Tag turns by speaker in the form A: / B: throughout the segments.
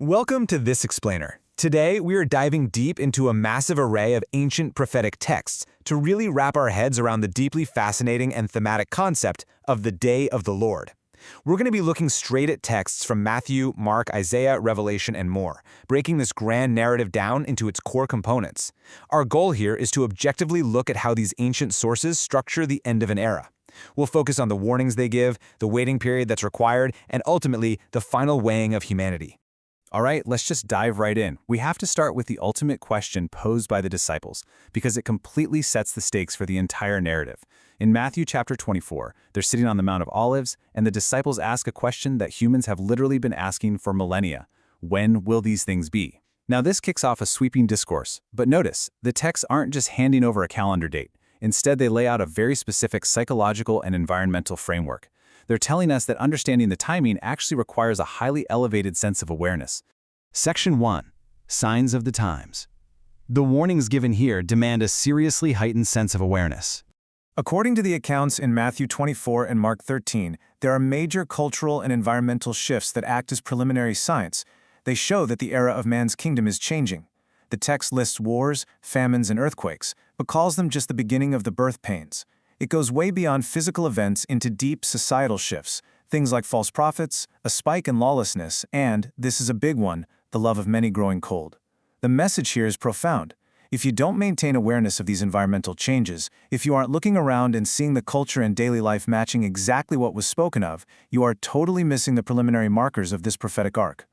A: Welcome to This Explainer. Today, we are diving deep into a massive array of ancient prophetic texts to really wrap our heads around the deeply fascinating and thematic concept of the Day of the Lord. We're going to be looking straight at texts from Matthew, Mark, Isaiah, Revelation, and more, breaking this grand narrative down into its core components. Our goal here is to objectively look at how these ancient sources structure the end of an era. We'll focus on the warnings they give, the waiting period that's required, and ultimately, the final weighing of humanity.
B: All right, let's just dive right in. We have to start with the ultimate question posed by the disciples, because it completely sets the stakes for the entire narrative. In Matthew chapter 24, they're sitting on the Mount of Olives, and the disciples ask a question that humans have literally been asking for millennia. When will these things be? Now, this kicks off a sweeping discourse, but notice, the texts aren't just handing over a calendar date. Instead, they lay out a very specific psychological and environmental framework. They're telling us that understanding the timing actually requires a highly elevated sense of awareness. Section 1. Signs of the Times. The warnings given here demand a seriously heightened sense of awareness.
C: According to the accounts in Matthew 24 and Mark 13, there are major cultural and environmental shifts that act as preliminary signs. They show that the era of man's kingdom is changing. The text lists wars, famines, and earthquakes, but calls them just the beginning of the birth pains. It goes way beyond physical events into deep societal shifts, things like false prophets, a spike in lawlessness, and, this is a big one, the love of many growing cold. The message here is profound. If you don't maintain awareness of these environmental changes, if you aren't looking around and seeing the culture and daily life matching exactly what was spoken of, you are totally missing the preliminary markers of this prophetic arc.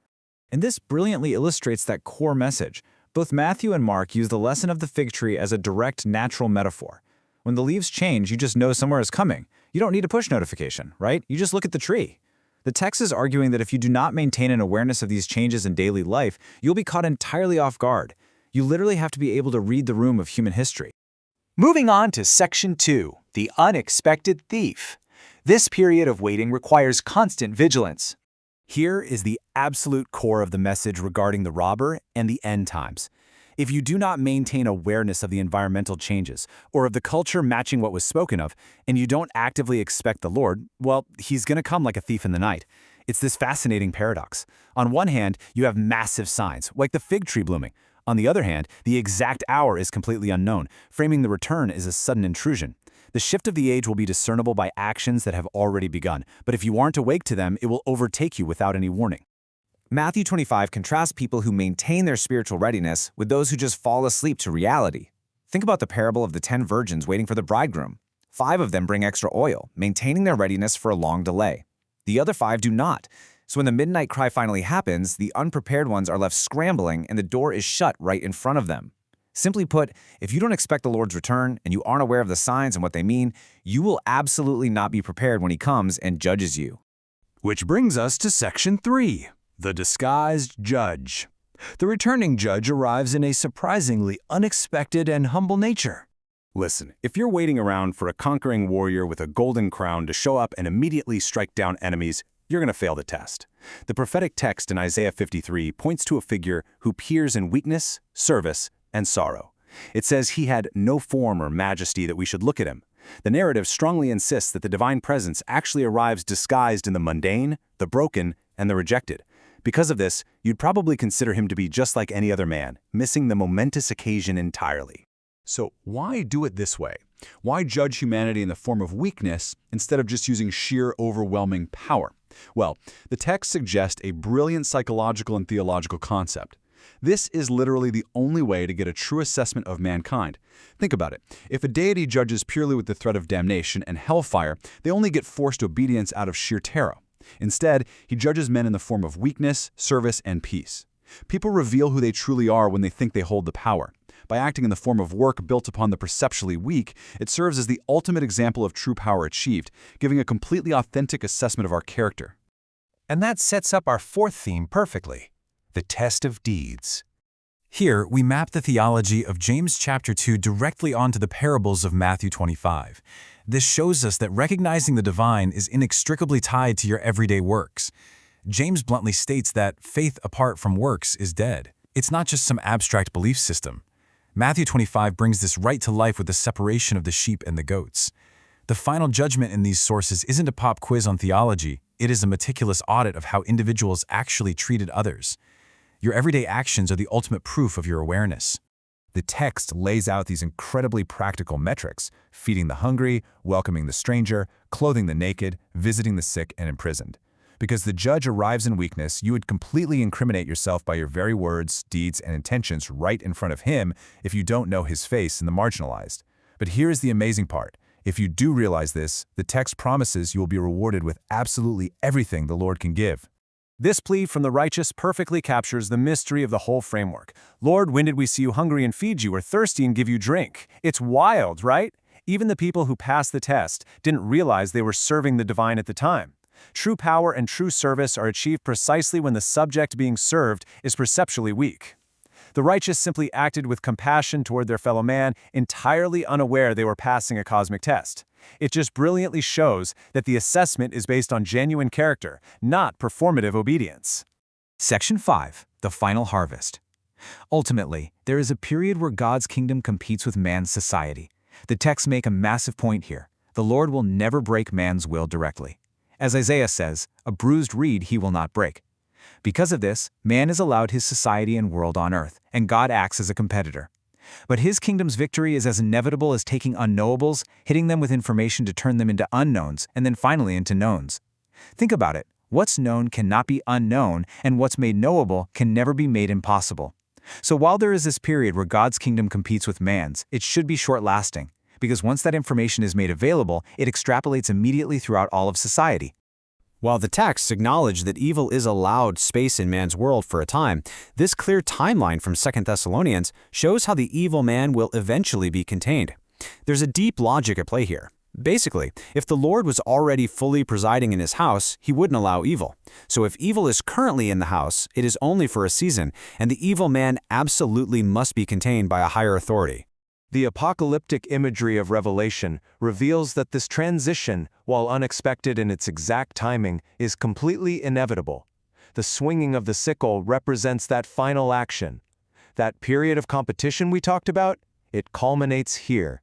B: And this brilliantly illustrates that core message. Both Matthew and Mark use the lesson of the fig tree as a direct natural metaphor. When the leaves change, you just know somewhere is coming. You don't need a push notification, right? You just look at the tree. The text is arguing that if you do not maintain an awareness of these changes in daily life, you'll be caught entirely off guard. You literally have to be able to read the room of human history.
A: Moving on to Section 2, the unexpected thief. This period of waiting requires constant vigilance. Here is the absolute core of the message regarding the robber and the end times. If you do not maintain awareness of the environmental changes or of the culture matching what was spoken of, and you don't actively expect the Lord, well, he's going to come like a thief in the night. It's this fascinating paradox. On one hand, you have massive signs, like the fig tree blooming. On the other hand, the exact hour is completely unknown, framing the return as a sudden intrusion. The shift of the age will be discernible by actions that have already begun, but if you aren't awake to them, it will overtake you without any warning.
D: Matthew 25 contrasts people who maintain their spiritual readiness with those who just fall asleep to reality. Think about the parable of the 10 virgins waiting for the bridegroom. 5 of them bring extra oil, maintaining their readiness for a long delay. The other 5 do not. So when the midnight cry finally happens, the unprepared ones are left scrambling and the door is shut right in front of them. Simply put, if you don't expect the Lord's return and you aren't aware of the signs and what they mean, you will absolutely not be prepared when he comes and judges you.
B: Which brings us to Section 3. The disguised judge. The returning judge arrives in a surprisingly unexpected and humble nature. Listen, if you're waiting around for a conquering warrior with a golden crown to show up and immediately strike down enemies, you're going to fail the test. The prophetic text in Isaiah 53 points to a figure who appears in weakness, service, and sorrow. It says he had no form or majesty that we should look at him. The narrative strongly insists that the divine presence actually arrives disguised in the mundane, the broken, and the rejected. Because of this, you'd probably consider him to be just like any other man, missing the momentous occasion entirely.
E: So why do it this way? Why judge humanity in the form of weakness instead of just using sheer overwhelming power? Well, the text suggests a brilliant psychological and theological concept. This is literally the only way to get a true assessment of mankind. Think about it. If a deity judges purely with the threat of damnation and hellfire, they only get forced obedience out of sheer terror. Instead, he judges men in the form of weakness, service, and peace. People reveal who they truly are when they think they hold the power. By acting in the form of work built upon the perceptually weak, it serves as the ultimate example of true power achieved, giving a completely authentic assessment of our character.
F: And that sets up our fourth theme perfectly, the test of deeds. Here, we map the theology of James chapter 2 directly onto the parables of Matthew 25. This shows us that recognizing the divine is inextricably tied to your everyday works. James bluntly states that faith apart from works is dead. It's not just some abstract belief system. Matthew 25 brings this right to life with the separation of the sheep and the goats. The final judgment in these sources isn't a pop quiz on theology, it is a meticulous audit of how individuals actually treated others. Your everyday actions are the ultimate proof of your awareness.
B: The text lays out these incredibly practical metrics: feeding the hungry, welcoming the stranger, clothing the naked, visiting the sick and imprisoned. Because the judge arrives in weakness, you would completely incriminate yourself by your very words, deeds, and intentions right in front of him if you don't know his face and the marginalized. But here is the amazing part. If you do realize this, the text promises you will be rewarded with absolutely everything the Lord can give.
C: This plea from the righteous perfectly captures the mystery of the whole framework. Lord, when did we see you hungry and feed you, or thirsty and give you drink? It's wild, right? Even the people who passed the test didn't realize they were serving the divine at the time. True power and true service are achieved precisely when the subject being served is perceptually weak. The righteous simply acted with compassion toward their fellow man, entirely unaware they were passing a cosmic test. It just brilliantly shows that the assessment is based on genuine character, not performative obedience.
A: Section 5. The Final Harvest. Ultimately, there is a period where God's kingdom competes with man's society. The texts make a massive point here. The Lord will never break man's will directly. As Isaiah says, a bruised reed he will not break. Because of this, man is allowed his society and world on earth, and God acts as a competitor. But his kingdom's victory is as inevitable as taking unknowables, hitting them with information to turn them into unknowns, and then finally into knowns. Think about it. What's known cannot be unknown, and what's made knowable can never be made impossible. So while there is this period where God's kingdom competes with man's, it should be short-lasting, because once that information is made available, it extrapolates immediately throughout all of society.
D: While the texts acknowledge that evil is allowed space in man's world for a time, this clear timeline from 2 Thessalonians shows how the evil man will eventually be contained. There's a deep logic at play here. Basically, if the Lord was already fully presiding in his house, he wouldn't allow evil. So if evil is currently in the house, it is only for a season, and the evil man absolutely must be contained by a higher authority.
C: The apocalyptic imagery of Revelation reveals that this transition, while unexpected in its exact timing, is completely inevitable. The swinging of the sickle represents that final action. That period of competition we talked about, it culminates here.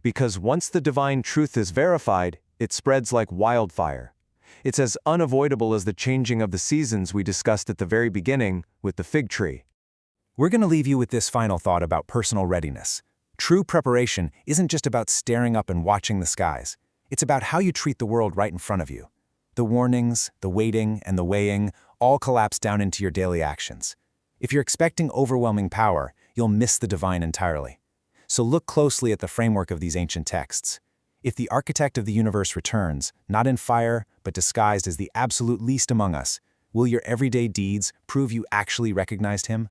C: Because once the divine truth is verified, it spreads like wildfire. It's as unavoidable as the changing of the seasons we discussed at the very beginning with the fig tree.
A: We're going to leave you with this final thought about personal readiness. True preparation isn't just about staring up and watching the skies. It's about how you treat the world right in front of you. The warnings, the waiting, and the weighing all collapse down into your daily actions. If you're expecting overwhelming power, you'll miss the divine entirely. So look closely at the framework of these ancient texts. If the architect of the universe returns, not in fire, but disguised as the absolute least among us, will your everyday deeds prove you actually recognized him?